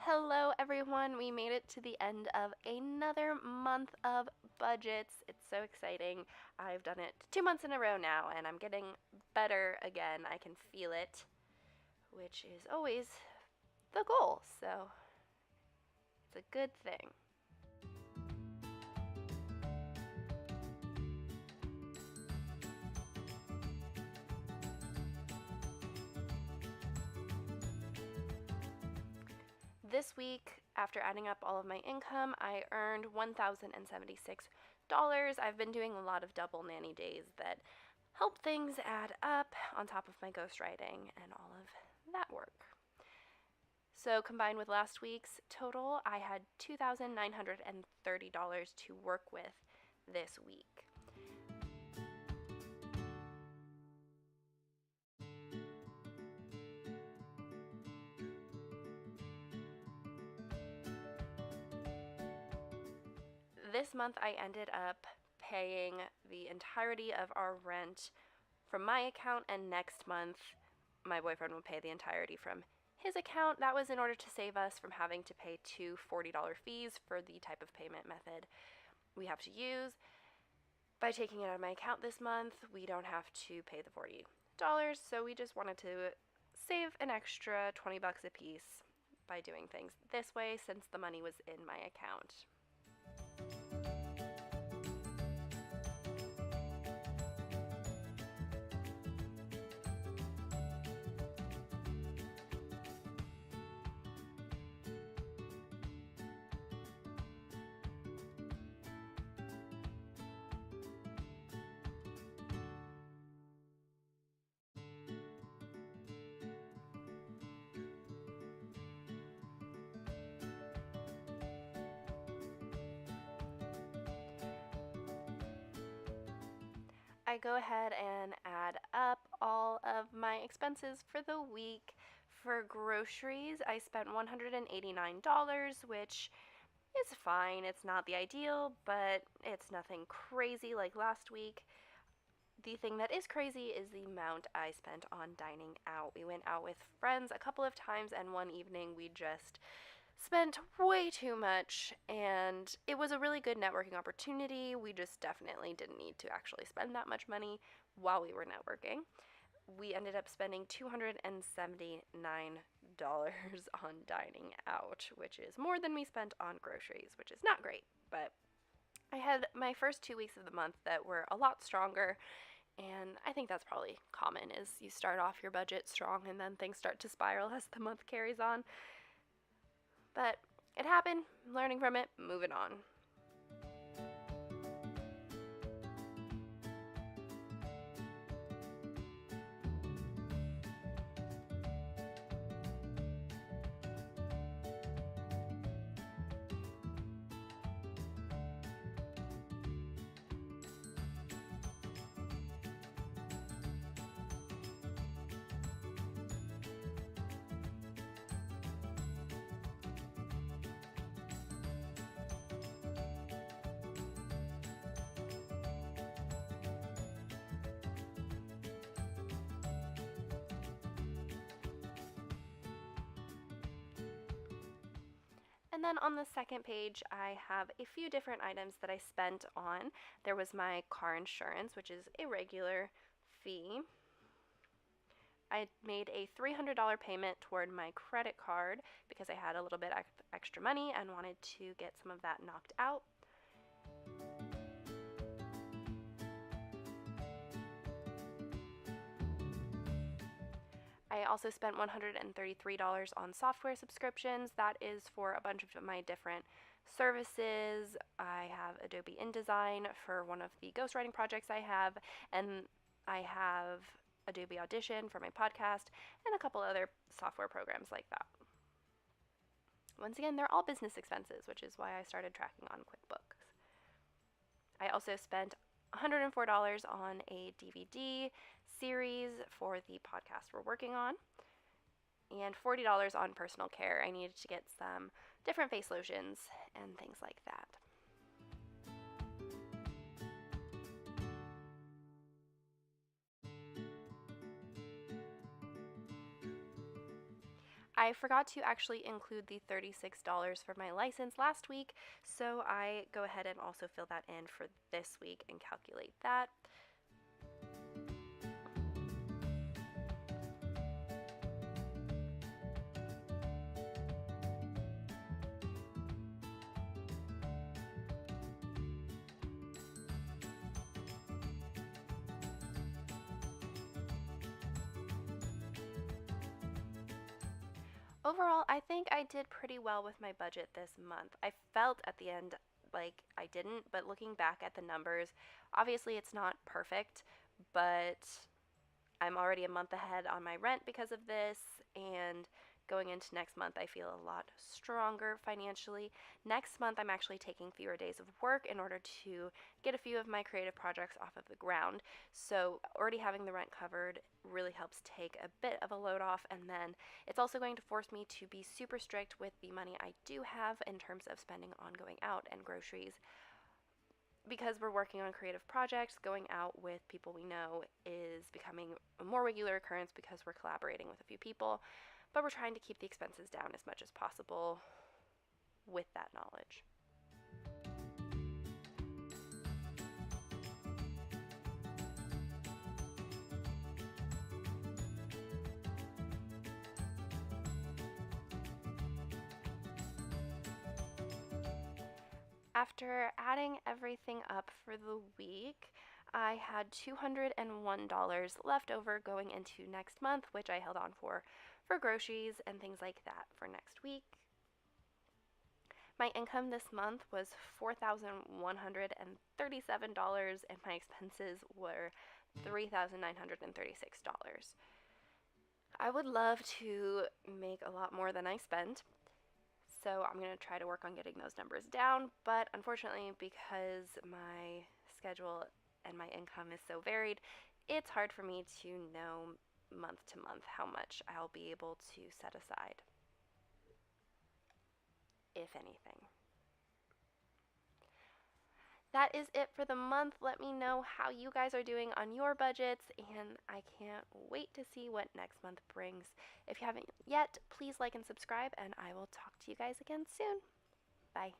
Hello, everyone. We made it to the end of another month of budgets. It's so exciting. I've done it 2 months in a row now, and I'm getting better again. I can feel it, which is always the goal. So it's a good thing. This week, after adding up all of my income, I earned $1,076. I've been doing a lot of double nanny days that help things add up on top of my ghostwriting and all of that work. So, combined with last week's total, I had $2,930 to work with this week. This month, I ended up paying the entirety of our rent from my account, and next month, my boyfriend will pay the entirety from his account. That was in order to save us from having to pay two $40 fees for the type of payment method we have to use. By taking it out of my account this month, we don't have to pay the $40, so we just wanted to save an extra $20 a piece by doing things this way since the money was in my account. I go ahead and add up all of my expenses for the week. For groceries, I spent $189, which is fine. It's not the ideal, but it's nothing crazy like last week. The thing that is crazy is the amount I spent on dining out. We went out with friends a couple of times, and one evening we just spent way too much, and it was a really good networking opportunity. We just definitely didn't need to actually spend that much money while we were networking. We ended up spending $279 on dining out, which is more than we spent on groceries, which is not great, but I had my first 2 weeks of the month that were a lot stronger, and I think that's probably common is you start off your budget strong and then things start to spiral as the month carries on. But it happened, learning from it, moving on. And then on the second page, I have a few different items that I spent on. There was my car insurance, which is a regular fee. I made a $300 payment toward my credit card because I had a little bit extra money and wanted to get some of that knocked out. I also spent $133 on software subscriptions. That is for a bunch of my different services. I have Adobe InDesign for one of the ghostwriting projects I have, and I have Adobe Audition for my podcast, and a couple other software programs like that. Once again, they're all business expenses, which is why I started tracking on QuickBooks. I also spent $104 on a DVD series for the podcast we're working on, and $40 on personal care. I needed to get some different face lotions and things like that. I forgot to actually include the $36 for my license last week, so I go ahead and also fill that in for this week and calculate that. Overall, I think I did pretty well with my budget this month. I felt at the end like I didn't, but looking back at the numbers, obviously it's not perfect, but I'm already a month ahead on my rent because of this, and going into next month, I feel a lot stronger financially. Next month, I'm actually taking fewer days of work in order to get a few of my creative projects off of the ground. So, already having the rent covered really helps take a bit of a load off, and then it's also going to force me to be super strict with the money I do have in terms of spending on going out and groceries. Because we're working on creative projects, going out with people we know is becoming a more regular occurrence because we're collaborating with a few people, but we're trying to keep the expenses down as much as possible with that knowledge. After adding everything up for the week, I had $201 left over going into next month, which I held on for groceries and things like that for next week. My income this month was $4,137 and my expenses were $3,936. I would love to make a lot more than I spend, so I'm going to try to work on getting those numbers down, but unfortunately, because my schedule and my income is so varied, it's hard for me to know month to month how much I'll be able to set aside, if anything. That is it for the month. Let me know how you guys are doing on your budgets, and I can't wait to see what next month brings. If you haven't yet, please like and subscribe, and I will talk to you guys again soon. Bye.